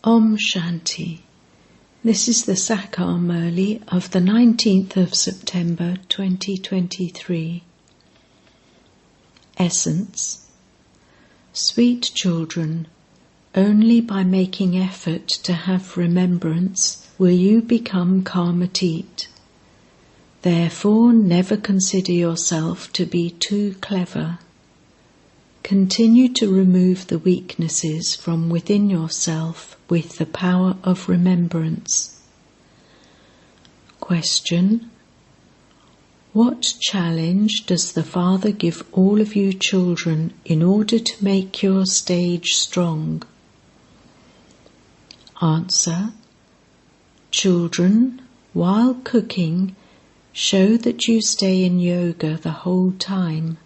Om Shanti. This is the Sakar Murli of the 19th of September 2023. Essence. Sweet children, only by making effort to have remembrance will you become karmatit. Therefore, never consider yourself to be too clever. Continue to remove the weaknesses from within yourself with the power of remembrance. Question: what challenge does the Father give all of you children in order to make your stage strong? Answer: children, while cooking, show that you stay in yoga the whole time.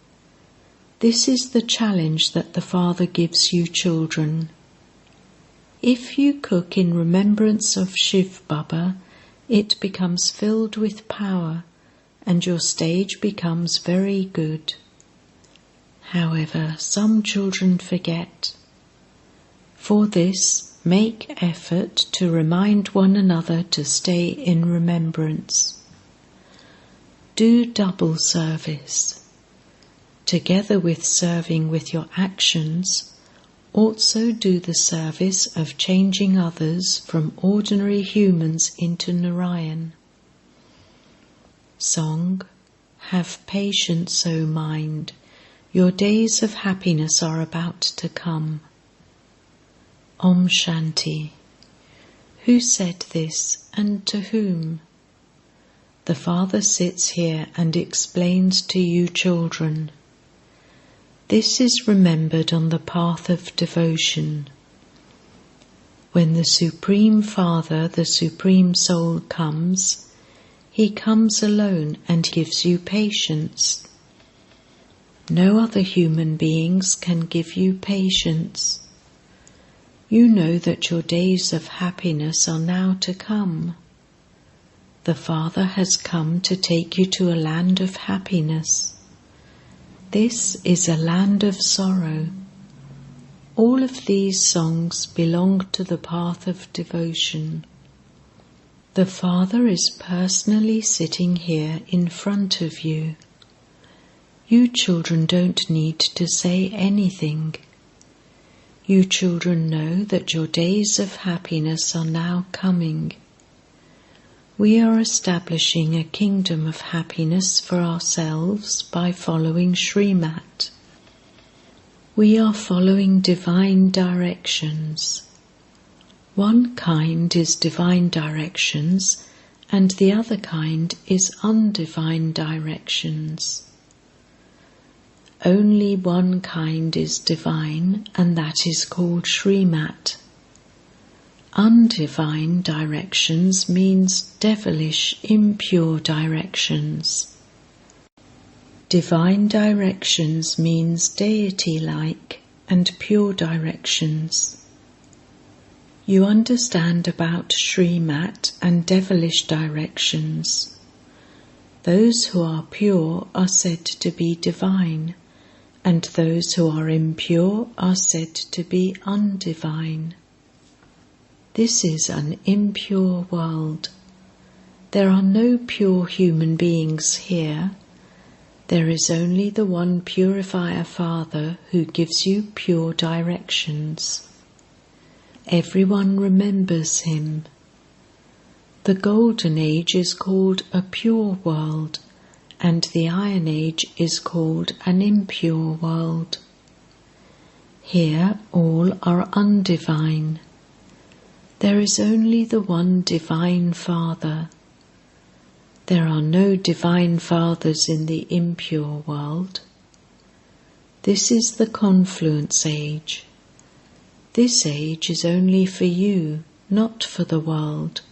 This is the challenge that the Father gives you children. If you cook in remembrance of Shiv Baba, it becomes filled with power and your stage becomes very good. However, some children forget. For this, make effort to remind one another to stay in remembrance. Do double service. Together with serving with your actions, also do the service of changing others from ordinary humans into Narayan. Song: have patience, O mind, your days of happiness are about to come. Om Shanti. Who said this, and to whom? The Father sits here and explains to you children. This is remembered on the path of devotion. When the Supreme Father, the Supreme Soul, comes, He comes alone and gives you patience. No other human beings can give you patience. You know that your days of happiness are now to come. The Father has come to take you to a land of happiness. This is a land of sorrow. All of these songs belong to the path of devotion. The Father is personally sitting here in front of you. You children don't need to say anything. You children know that your days of happiness are now coming. We are establishing a kingdom of happiness for ourselves by following Srimat. We are following divine directions. One kind is divine directions and the other kind is undivine directions. Only one kind is divine, and that is called Srimat. Undivine directions means devilish, impure directions. Divine directions means deity-like and pure directions. You understand about Srimat and devilish directions. Those who are pure are said to be divine, and those who are impure are said to be undivine. This is an impure world. There are no pure human beings here. There is only the one purifier Father who gives you pure directions. Everyone remembers Him. The Golden Age is called a pure world, and the Iron Age is called an impure world. Here all are undivine. There is only the one divine Father. There are no divine fathers in the impure world. This is the confluence age. This age is only for you, not for the world.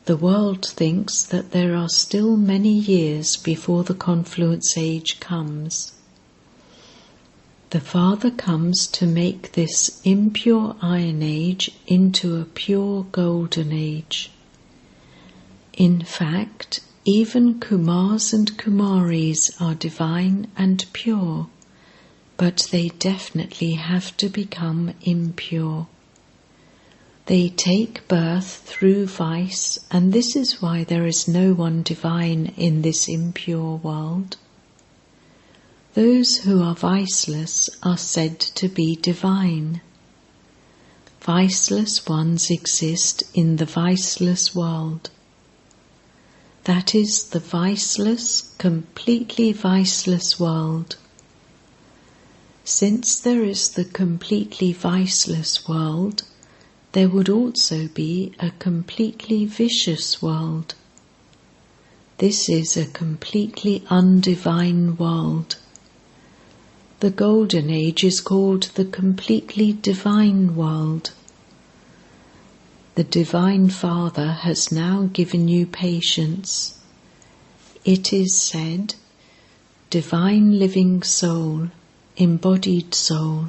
The world thinks that there are still many years before the confluence age comes. The Father comes to make this impure Iron Age into a pure Golden Age. In fact, even Kumars and Kumaris are divine and pure, but they definitely have to become impure. They take birth through vice, and this is why there is no one divine in this impure world. Those who are viceless are said to be divine. Viceless ones exist in the viceless world. That is the viceless, completely viceless world. Since there is the completely viceless world, there would also be a completely vicious world. This is a completely undivine world. The Golden Age is called the completely divine world. The Divine Father has now given you patience. It is said, divine living soul, embodied soul.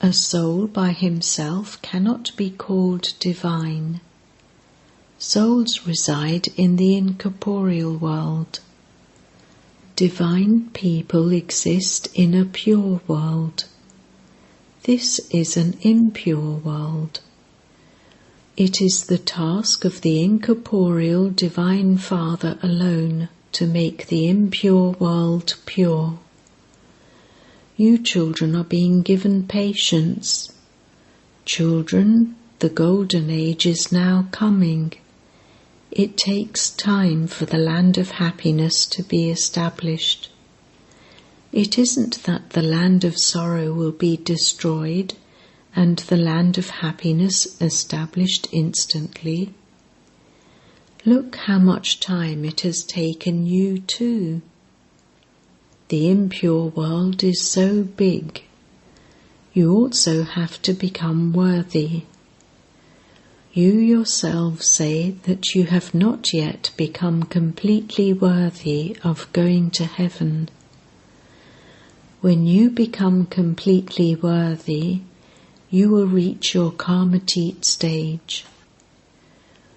A soul by himself cannot be called divine. Souls reside in the incorporeal world. Divine people exist in a pure world. This is an impure world. It is the task of the incorporeal Divine Father alone to make the impure world pure. You children are being given patience. Children, the Golden Age is now coming. It takes time for the land of happiness to be established. It isn't that the land of sorrow will be destroyed and the land of happiness established instantly. Look how much time it has taken you too. The impure world is so big. You also have to become worthy. You yourselves say that you have not yet become completely worthy of going to heaven. When you become completely worthy, you will reach your karmatit stage.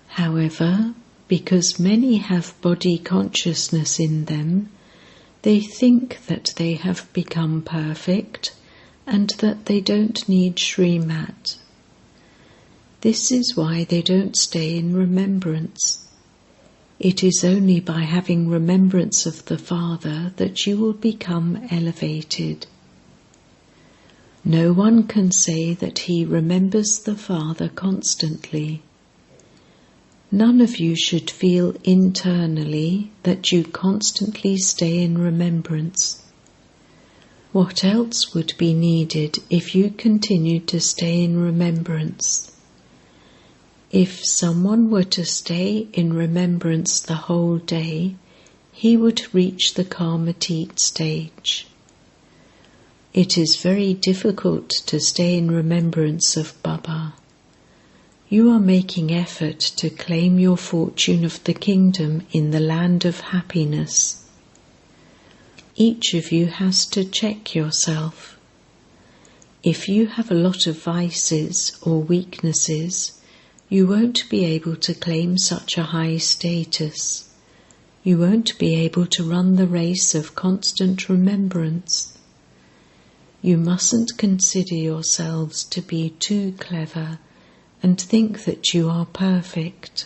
However, because many have body consciousness in them, they think that they have become perfect and that they don't need Srimat. This is why they don't stay in remembrance. It is only by having remembrance of the Father that you will become elevated. No one can say that he remembers the Father constantly. None of you should feel internally that you constantly stay in remembrance. What else would be needed if you continued to stay in remembrance? If someone were to stay in remembrance the whole day, he would reach the karmatit stage. It is very difficult to stay in remembrance of Baba. You are making effort to claim your fortune of the kingdom in the land of happiness. Each of you has to check yourself. If you have a lot of vices or weaknesses, you won't be able to claim such a high status. You won't be able to run the race of constant remembrance. You mustn't consider yourselves to be too clever and think that you are perfect.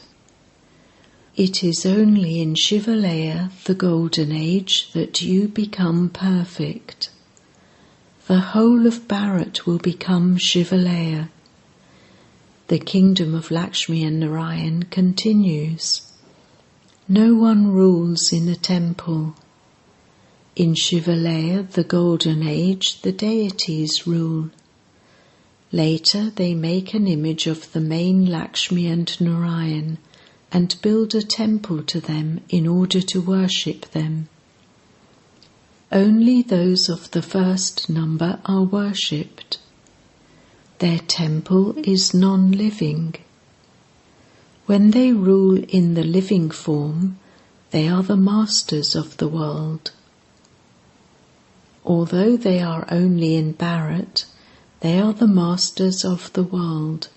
It is only in Shivalaya, the Golden Age, that you become perfect. The whole of Bharat will become Shivalaya. The kingdom of Lakshmi and Narayan continues. No one rules in a temple. In Shivalaya, the Golden Age, the deities rule. Later they make an image of the main Lakshmi and Narayan and build a temple to them in order to worship them. Only those of the first number are worshipped. Their temple is non-living. When they rule in the living form, they are the masters of the world. Although they are only in Bharat, they are the masters of the world.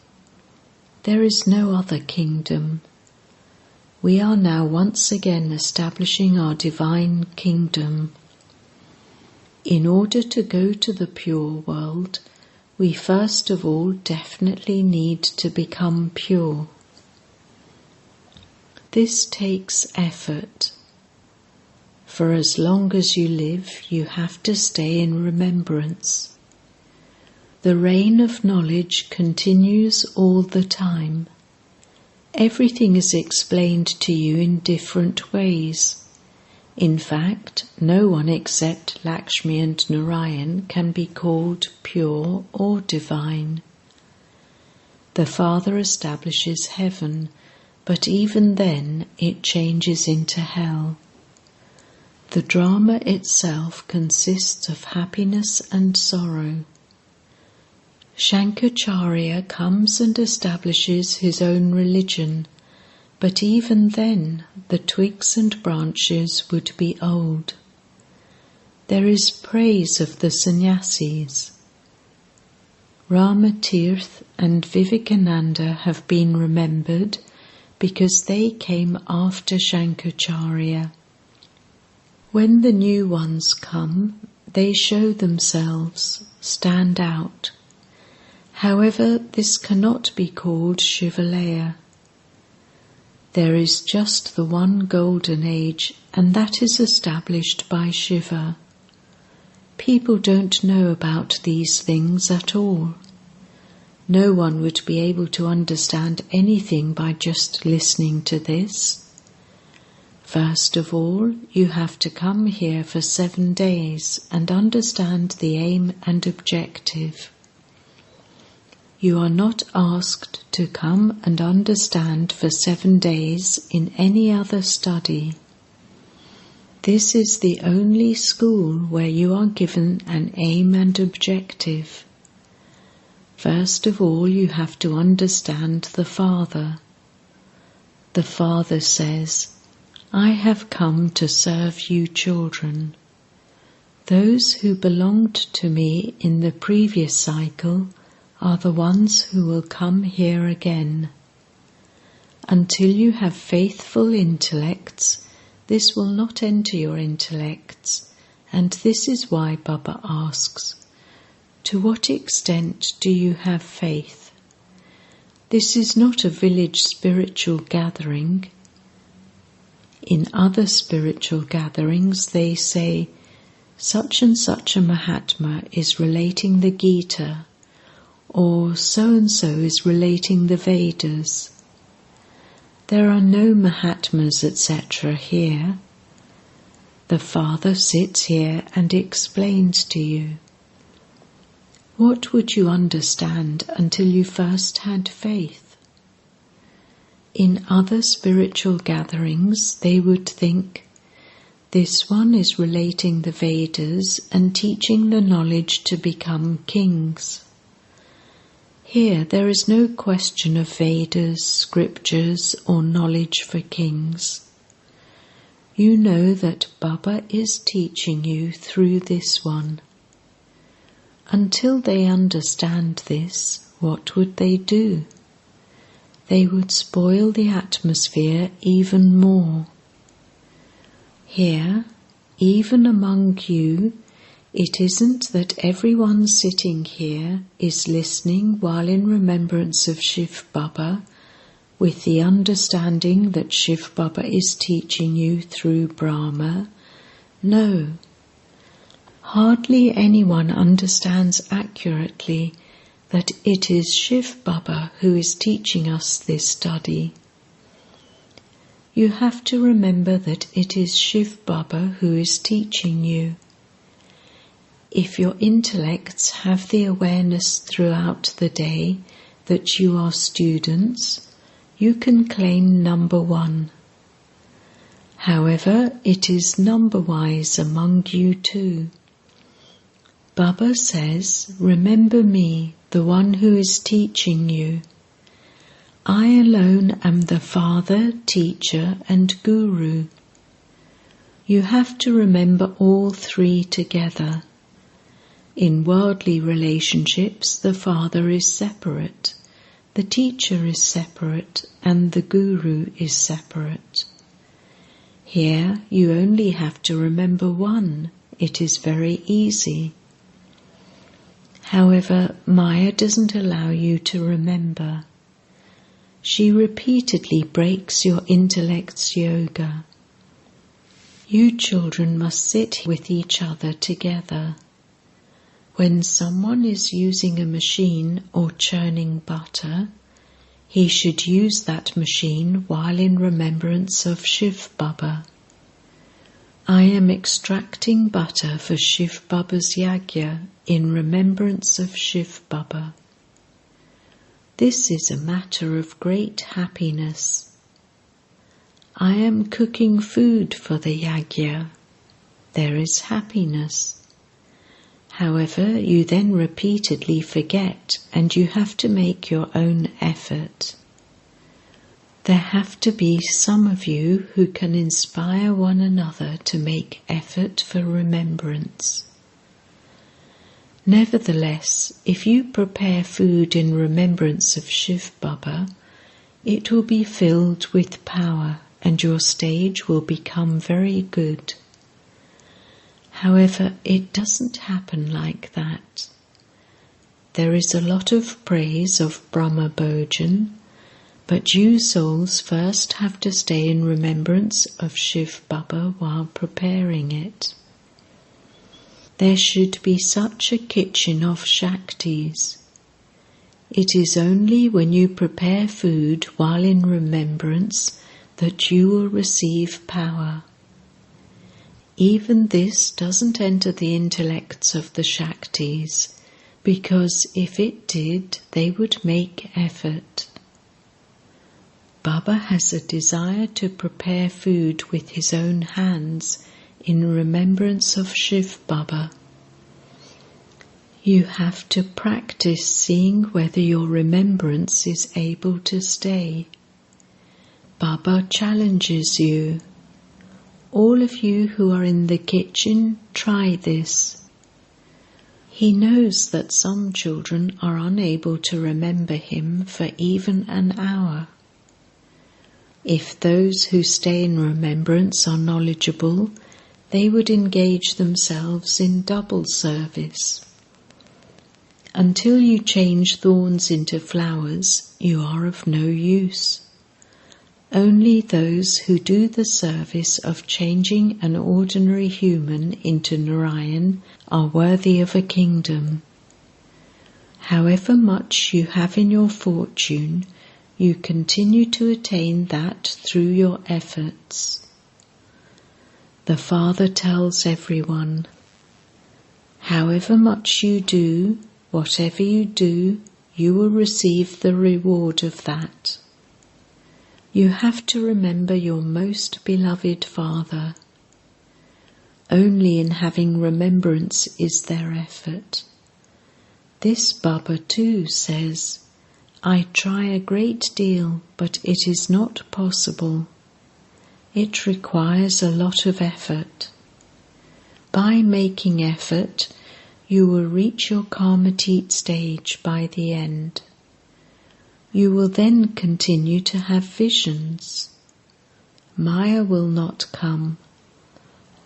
There is no other kingdom. We are now once again establishing our divine kingdom. In order to go to the pure world, we first of all definitely need to become pure. This takes effort. For as long as you live, you have to stay in remembrance. The rain of knowledge continues all the time. Everything is explained to you in different ways. In fact, no one except Lakshmi and Narayan can be called pure or divine. The Father establishes heaven, but even then it changes into hell. The drama itself consists of happiness and sorrow. Shankaracharya comes and establishes his own religion, but even then the twigs and branches would be old. There is praise of the sannyasis. Ramatirth and Vivekananda have been remembered because they came after Shankaracharya. When the new ones come, they show themselves, stand out. However, this cannot be called Shivalaya. There is just the one golden age, and that is established by Shiva. People don't know about these things at all. No one would be able to understand anything by just listening to this. First of all, you have to come here for 7 days and understand the aim and objective. You are not asked to come and understand for 7 days in any other study. This is the only school where you are given an aim and objective. First of all, you have to understand the Father. The Father says, "I have come to serve you children. Those who belonged to me in the previous cycle are the ones who will come here again. Until you have faithful intellects, this will not enter your intellects, and this is why Baba asks, to what extent do you have faith? This is not a village spiritual gathering. In other spiritual gatherings they say, such and such a Mahatma is relating the Gita, or so-and-so is relating the Vedas. There are no Mahatmas, etc. here. The Father sits here and explains to you. What would you understand until you first had faith? In other spiritual gatherings they would think, this one is relating the Vedas and teaching the knowledge to become kings. Here there is no question of Vedas, scriptures or knowledge for kings. You know that Baba is teaching you through this one. Until they understand this, what would they do? They would spoil the atmosphere even more. Here, even among you, it isn't that everyone sitting here is listening while in remembrance of Shiv Baba, with the understanding that Shiv Baba is teaching you through Brahma. No. Hardly anyone understands accurately that it is Shiv Baba who is teaching us this study. You have to remember that it is Shiv Baba who is teaching you. If your intellects have the awareness throughout the day that you are students, you can claim number 1. However, it is number-wise among you too. Baba says, remember me, the one who is teaching you. I alone am the Father, Teacher and Guru. You have to remember all 3 together. In worldly relationships, the Father is separate, the Teacher is separate, and the Guru is separate. Here you only have to remember one. It is very easy. However, Maya doesn't allow you to remember. She repeatedly breaks your intellect's yoga. You children must sit with each other together. When someone is using a machine or churning butter, he should use that machine while in remembrance of Shiv Baba. I am extracting butter for Shiv Baba's yagya in remembrance of Shiv Baba. This is a matter of great happiness. I am cooking food for the yagya. There is happiness. However, you then repeatedly forget and you have to make your own effort. There have to be some of you who can inspire one another to make effort for remembrance. Nevertheless, if you prepare food in remembrance of Shiv Baba, it will be filled with power and your stage will become very good. However, it doesn't happen like that. There is a lot of praise of Brahma Bhojan, but you souls first have to stay in remembrance of Shiv Baba while preparing it. There should be such a kitchen of Shaktis. It is only when you prepare food while in remembrance that you will receive power. Even this doesn't enter the intellects of the Shaktis, because if it did, they would make effort. Baba has a desire to prepare food with his own hands in remembrance of Shiv Baba. You have to practice seeing whether your remembrance is able to stay. Baba challenges you. All of you who are in the kitchen, try this. He knows that some children are unable to remember him for even an hour. If those who stay in remembrance are knowledgeable, they would engage themselves in double service. Until you change thorns into flowers, you are of no use. Only those who do the service of changing an ordinary human into Narayan are worthy of a kingdom. However much you have in your fortune, you continue to attain that through your efforts. The Father tells everyone, however much you do, whatever you do, you will receive the reward of that. You have to remember your most beloved Father. Only in having remembrance is there effort. This Baba too says, I try a great deal, but it is not possible. It requires a lot of effort. By making effort, you will reach your Karmatit stage by the end. You will then continue to have visions. Maya will not come.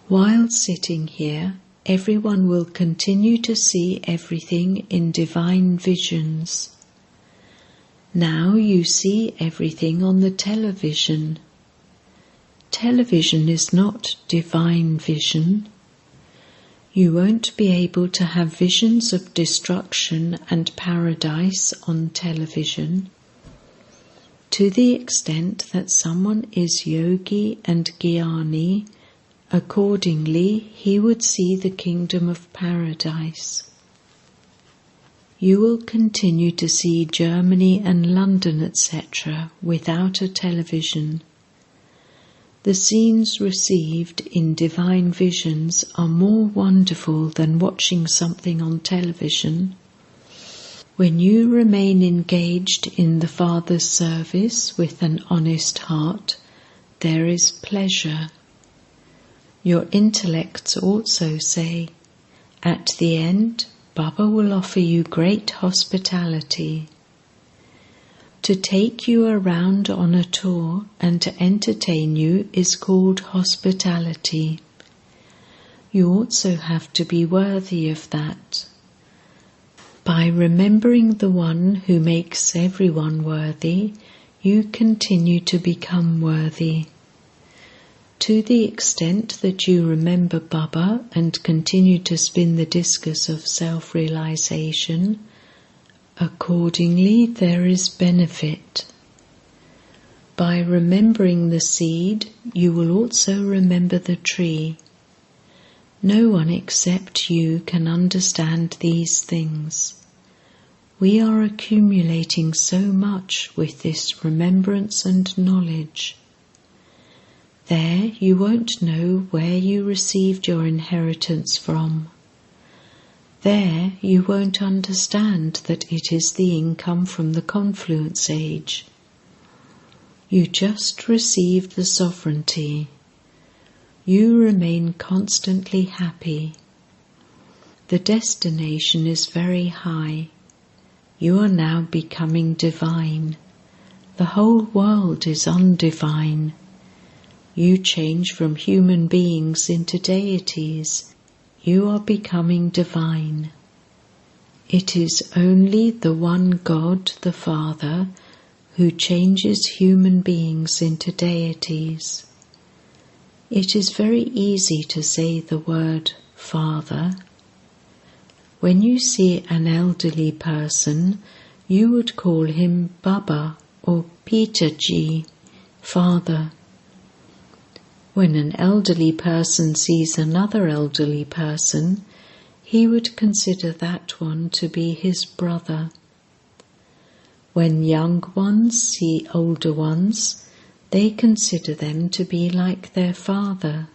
While sitting here, everyone will continue to see everything in divine visions. Now you see everything on the television. Television is not divine vision. You won't be able to have visions of destruction and paradise on television. To the extent that someone is yogi and jnani, accordingly he would see the kingdom of paradise. You will continue to see Germany and London, etc., without a television. The scenes received in divine visions are more wonderful than watching something on television. When you remain engaged in the Father's service with an honest heart, there is pleasure. Your intellects also say, at the end, Baba will offer you great hospitality. To take you around on a tour and to entertain you is called hospitality. You also have to be worthy of that. By remembering the one who makes everyone worthy, you continue to become worthy. To the extent that you remember Baba and continue to spin the discus of self-realization, accordingly there is benefit. By remembering the seed, you will also remember the tree. No one except you can understand these things. We are accumulating so much with this remembrance and knowledge. There you won't know where you received your inheritance from. There you won't understand that it is the income from the confluence age. You just receive the sovereignty. You remain constantly happy. The destination is very high. You are now becoming divine. The whole world is undivine. You change from human beings into deities. You are becoming divine. It is only the one God, the Father, who changes human beings into deities. It is very easy to say the word Father. When you see an elderly person, you would call him Baba or Pitaji, Father. When an elderly person sees another elderly person, he would consider that one to be his brother. When young ones see older ones, they consider them to be like their father.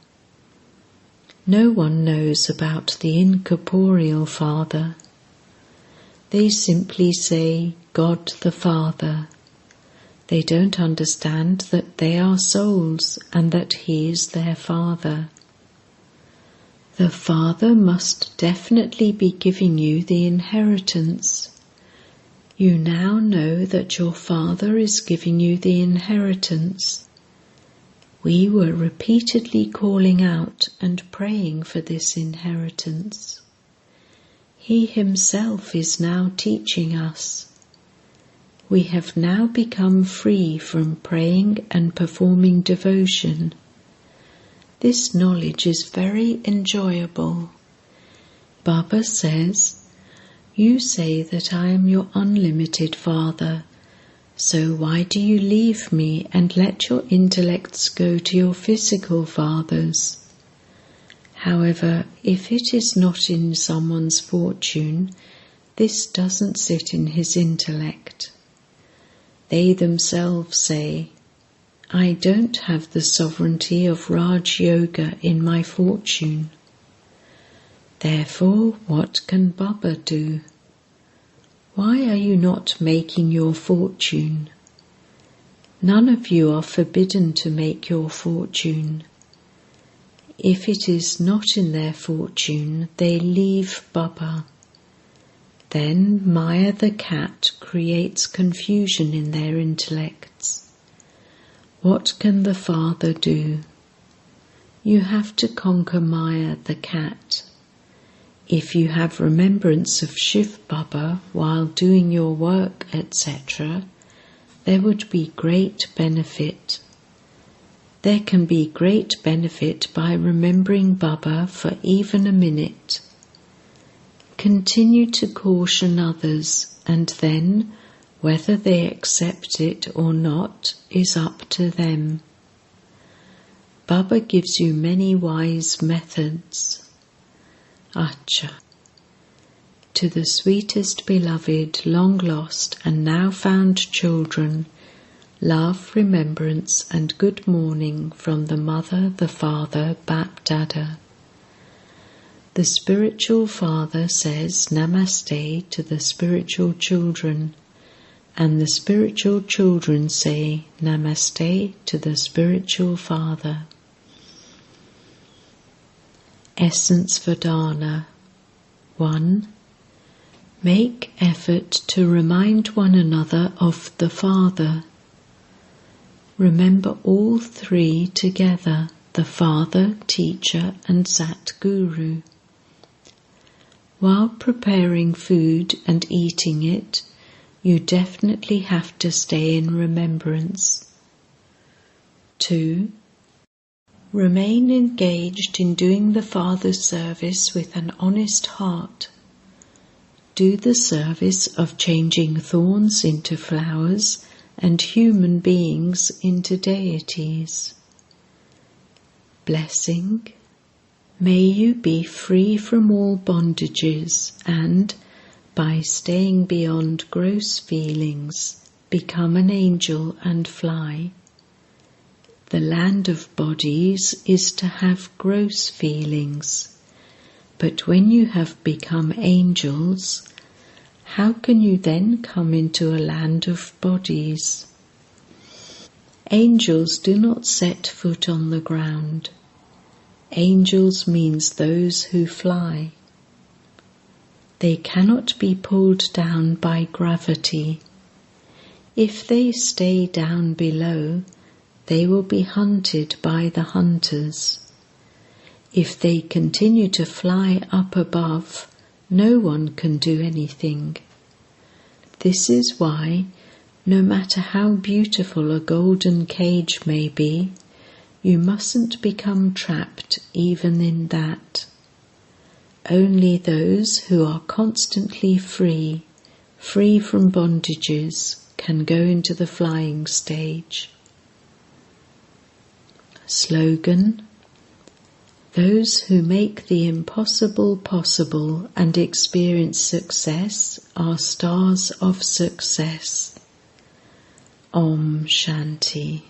No one knows about the incorporeal Father. They simply say, God the Father. They don't understand that they are souls and that He is their Father. The Father must definitely be giving you the inheritance. You now know that your Father is giving you the inheritance. We were repeatedly calling out and praying for this inheritance. He Himself is now teaching us. We have now become free from praying and performing devotion. This knowledge is very enjoyable. Baba says, "You say that I am your unlimited Father, so why do you leave me and let your intellects go to your physical fathers?" However, if it is not in someone's fortune, this doesn't sit in his intellect. They themselves say, "I don't have the sovereignty of Raj Yoga in my fortune." Therefore, what can Baba do? Why are you not making your fortune? None of you are forbidden to make your fortune. If it is not in their fortune, they leave Baba. Then Maya the cat creates confusion in their intellects. What can the Father do? You have to conquer Maya the cat. If you have remembrance of Shiv Baba while doing your work, etc., there would be great benefit. There can be great benefit by remembering Baba for even a minute. Continue to caution others, and then, whether they accept it or not, is up to them. Baba gives you many wise methods. Acha. To the sweetest beloved, long lost and now found children, love, remembrance and good morning from the Mother, the Father, Bap Dada. The spiritual father says Namaste to the spiritual children, and the spiritual children say Namaste to the spiritual father. Essence for Dharna. 1. Make effort to remind one another of the Father. Remember all three together, the Father, Teacher and Satguru. While preparing food and eating it, you definitely have to stay in remembrance. 2. Remain engaged in doing the Father's service with an honest heart. Do the service of changing thorns into flowers and human beings into deities. Blessing. May you be free from all bondages and, by staying beyond gross feelings, become an angel and fly. The land of bodies is to have gross feelings, but when you have become angels, how can you then come into a land of bodies? Angels do not set foot on the ground. Angels means those who fly. They cannot be pulled down by gravity. If they stay down below, they will be hunted by the hunters. If they continue to fly up above, no one can do anything. This is why, no matter how beautiful a golden cage may be, you mustn't become trapped even in that. Only those who are constantly free from bondages, can go into the flying stage. Slogan: those who make the impossible possible and experience success are stars of success. Om Shanti.